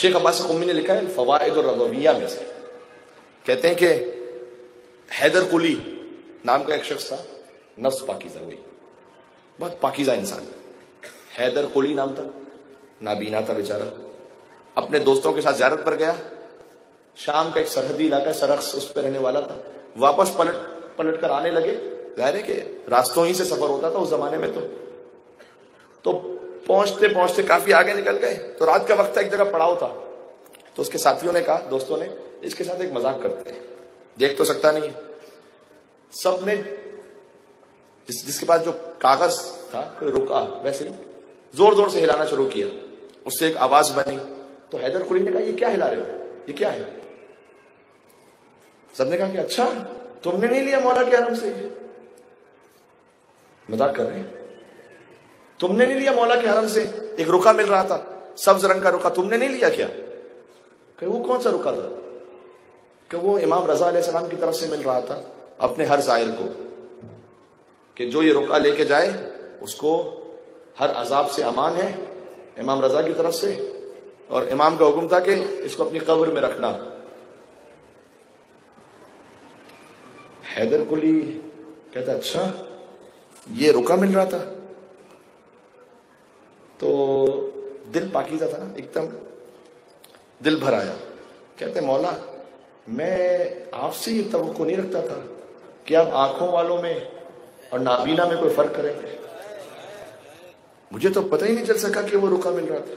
شیخ عباس قمی نے لکھا ہے فوائد الرضویہ میں سے، کہتے ہیں کہ حیدر قلی نام کا ایک شخص تھا، نفس پاکیزہ ہوئی، بہت پاکیزہ انسان، حیدر قلی نام تھا، نابینا تھا بیچارہ، اپنے دوستوں کے ساتھ زیارت پر گیا، شام کا ایک سرحدی علاقہ سرخس اس پہ رہنے والا تھا، واپس پلٹ کر آنے لگے، ظاہر ہے کہ راستوں ہی سے سفر ہوتا تھا اس زمانے میں، تو پہنچتے پہنچتے کافی آگے نکل گئے، تو رات کا وقت تھا، ایک جگہ پڑاؤ تھا، تو اس کے ساتھیوں نے کہا، دوستوں نے، اس کے ساتھ ایک مذاق کرتے ہیں، دیکھ تو سکتا نہیں ہے، سب نے جس کے پاس جو کاغذ تھا کوئی رکا ویسے زور زور سے ہلانا شروع کیا، اس سے ایک آواز بنی، تو حیدر قلی نے کہا یہ کیا ہلا رہے ہو، یہ کیا ہے؟ سب نے کہا کہ اچھا تم نے نہیں لیا مولا کے حرم سے، مذاق کر رہے ہیں، تم نے نہیں لیا مولا کے حرم سے ایک رکا مل رہا تھا سبز رنگ کا رکا، تم نے نہیں لیا کیا؟ کہ وہ کون سا رکا تھا؟ کہ وہ امام رضا علیہ السلام کی طرف سے مل رہا تھا اپنے ہر زائر کو، کہ جو یہ رکا لے کے جائے اس کو ہر عذاب سے امان ہے امام رضا کی طرف سے، اور امام کا حکم تھا کہ اس کو اپنی قبر میں رکھنا۔ حیدر قلی کہتا اچھا یہ رکا مل رہا تھا، تو دل پاکیزہ تھا نا، ایک دم دل بھر آیا، کہتے مولا میں آپ سے یہ توقع نہیں رکھتا تھا کہ آپ آنکھوں والوں میں اور نابینا میں کوئی فرق کریں گے، مجھے تو پتہ ہی نہیں چل سکا کہ وہ رکا مل رہا تھا،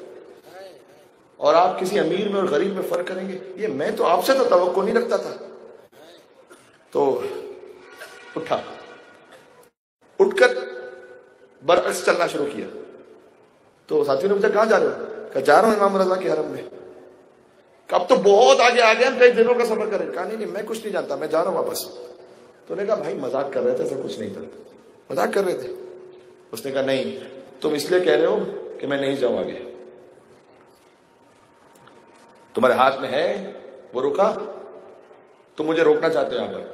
اور آپ کسی امیر میں اور غریب میں فرق کریں گے، یہ میں تو آپ سے تو توقع نہیں رکھتا تھا۔ تو اٹھا، اٹھ کر برعکس چلنا شروع کیا، تو ساتھیوں نے پوچھا کہاں جا رہے ہو؟ کہا جا رہا ہوں امام رضا کے حرم میں۔ کہ اب تو بہت آگے آ گئے، ہم کئی دنوں کا سفر کریں۔ کہا نہیں میں کچھ نہیں جانتا، میں جا رہا ہوں واپس۔ تو نے کہا بھائی مذاق کر رہے تھے، ایسا کچھ نہیں تھا، مذاق کر رہے تھے۔ اس نے کہا نہیں تم اس لیے کہہ رہے ہو کہ میں نہیں جاؤں آگے، تمہارے ہاتھ میں ہے وہ رکا، تم مجھے روکنا چاہتے ہو یہاں پر۔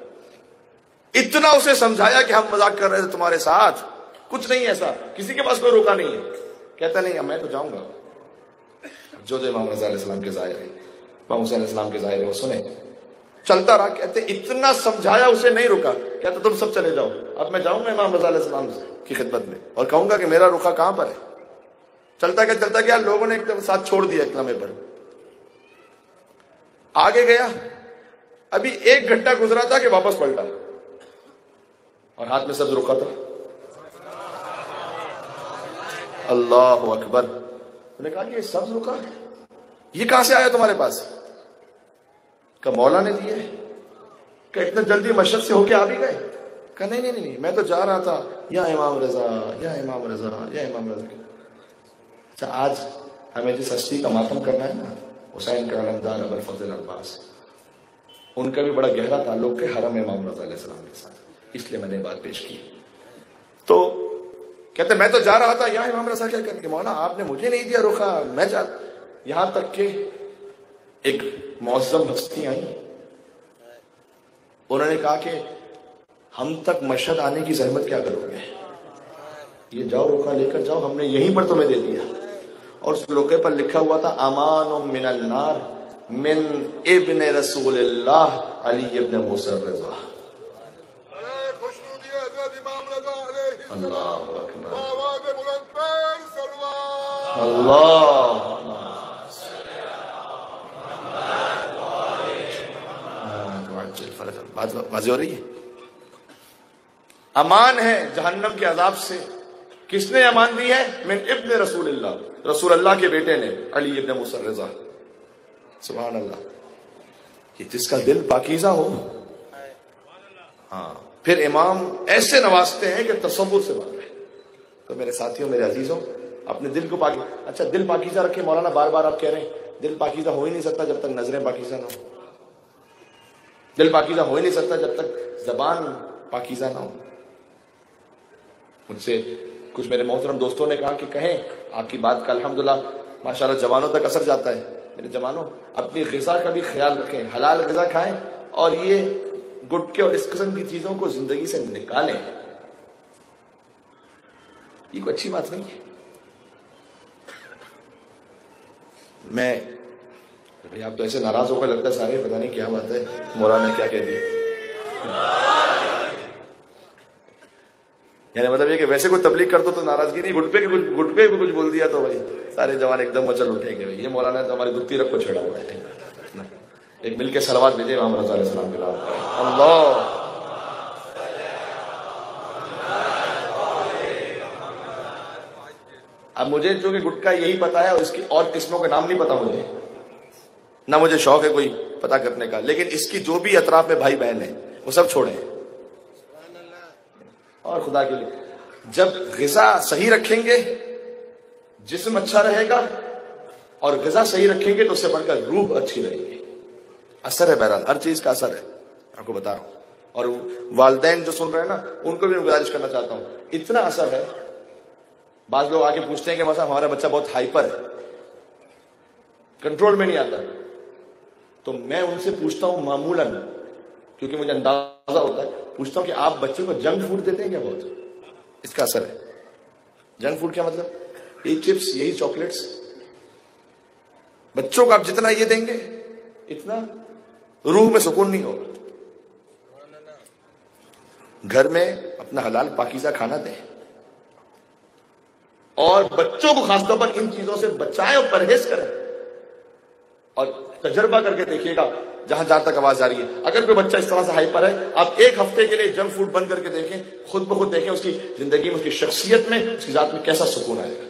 اتنا اسے سمجھایا کہ ہم مذاق کر رہے تھے تمہارے ساتھ، کچھ نہیں ایسا، کسی کے پاس کوئی روکا نہیں ہے۔ کہتا نہیں میں تو جاؤں گا، جو امام رضا علیہ السلام کے ظاہر ہے، امام حسین علیہ السلام کے ظاہر ہے وہ سنے۔ چلتا رہا، کہتے اتنا سمجھایا اسے نہیں رکا، کہتا تم سب چلے جاؤ، اب میں جاؤں گا امام رضا علیہ السلام کی خدمت میں اور کہوں گا کہ میرا رکا کہاں پر ہے۔ چلتا گیا، لوگوں نے ایک دم ساتھ چھوڑ دیا ایک لمحے پر، آگے گیا، ابھی 1 گھنٹہ گزرا تھا کہ واپس پلٹا اور ہاتھ میں سبز رکا تھا۔ اللہ اکبر۔ انہوں نے کہا کہ یہ سبز رکا یہ کہاں سے آیا تمہارے پاس؟ کہ مولا نے دیے۔ کہ اتنا جلدی مشرق سے ہو کے آ بھی گئے؟ کہ نہیں میں تو جا رہا تھا یا امام رضا یا امام رضا یا امام رضا۔ اچھا آج ہمیں جس ہستی کا ماتم کرنا ہے نا، حسین کا علمدار ابوالفضل عباس، ان کا بھی بڑا گہرا تعلق ہے حرم امام رضا علیہ السلام کے ساتھ، اس لیے میں نے بات پیش کی۔ تو کہتے میں تو جا رہا تھا، یا امام رضا کیا کریں گے مولا، آپ نے مجھے نہیں دیا رخا، میں جا، یہاں تک کہ ایک معظم ہستی آئی، انہوں نے کہا کہ ہم تک مشہد آنے کی زحمت کیا کرو گے، یہ جاؤ رخا لے کر جاؤ، ہم نے یہیں پر تمہیں دے دیا۔ اور اس رقعے پر لکھا ہوا تھا امان من النار من ابن رسول اللہ علی ابن موسیٰ رضا۔ اللہ اکبر، اللہ بات واضح ہو رہی ہے۔ امان ہے جہنم کے عذاب سے، کس نے امان دی ہے؟ من ابن رسول اللہ، رسول اللہ کے بیٹے نے، علی ابن موسیٰ رضا۔ سبحان اللہ۔ کہ جس کا دل پاکیزہ ہو، ہاں پھر امام ایسے نوازتے ہیں کہ تصور سے بات ہے۔ تو میرے ساتھیوں، میرے عزیزوں، اپنے دل کو اچھا دل پاکیزہ رکھے۔ مولانا بار بار آپ کہہ رہے ہیں دل پاکیزہ ہو ہی نہیں سکتا جب تک نظریں پاکیزہ نہ ہو، دل پاکیزہ ہو ہی نہیں سکتا جب تک زبان پاکیزہ نہ ہو۔ مجھ سے کچھ میرے محترم دوستوں نے کہا کہ کہیں آپ کی بات کا الحمدللہ ماشاءاللہ جوانوں تک اثر جاتا ہے۔ میرے جوانوں، اپنی غذا کا بھی خیال رکھیں، حلال غذا کھائیں، اور یہ گٹکے اور اس قسم کی چیزوں کو زندگی سے نکالیں، یہ کوئی اچھی بات نہیں ہے۔ میں بھائی آپ تو ایسے ناراض ہو کر لگتا ہے سارے پتہ نہیں کیا بات ہے، مولانا نے کیا کہہ دیا. یعنی مطلب یہ کہ ویسے کوئی تبلیغ کر دو تو ناراضگی نہیں، گھٹپے کو کچھ بول دیا تو بھائی سارے جوان ایک دم مچل اٹھیں گے. یہ مولانا تو ہماری گتی رکھ کو چھڑا ہوا ہے. ایک مل کے صلوات بھیجے امام رضا علیہ السلام کے نام. اللہ اب مجھے چونکہ گٹکا یہی پتا ہے اور اس کی اور قسموں کے نام نہیں پتا مجھے، نہ مجھے شوق ہے کوئی پتا کرنے کا، لیکن اس کی جو بھی اطراف میں بھائی بہن ہیں وہ سب چھوڑیں. اور خدا کے لیے جب غذا صحیح رکھیں گے جسم اچھا رہے گا، اور غذا صحیح رکھیں گے تو اس سے بڑھ کر روح اچھی رہے گی. اثر ہے، بہرحال ہر چیز کا اثر ہے، آپ کو بتا رہا ہوں. اور والدین جو سن رہے ہیں نا ان کو بھی میں گزارش کرنا چاہتا ہوں، اتنا اثر ہے. بعض لوگ آگے پوچھتے ہیں کہ مثلا ہمارا بچہ بہت ہائپر ہے، کنٹرول میں نہیں آتا، تو میں ان سے پوچھتا ہوں معمولاً، کیونکہ مجھے اندازہ ہوتا ہے، پوچھتا ہوں کہ آپ بچے کو جنک فوڈ دیتے ہیں کیا؟ بہت اس کا اثر ہے. جنک فوڈ کیا مطلب؟ یہی چپس، یہی چاکلیٹس. بچوں کو آپ جتنا یہ دیں گے اتنا روح میں سکون نہیں ہوگا. گھر میں اپنا حلال پاکیزہ کھانا دیں، اور بچوں کو خاص طور پر ان چیزوں سے بچائیں اور پرہیز کریں. اور تجربہ کر کے دیکھیے گا جہاں تک آواز آ رہی ہے، اگر کوئی بچہ اس طرح سے ہائپر ہے، آپ ایک ہفتے کے لیے جنک فوڈ بند کر کے دیکھیں، خود بخود دیکھیں اس کی زندگی میں، اس کی شخصیت میں، اس کی ذات میں کیسا سکون آئے گا.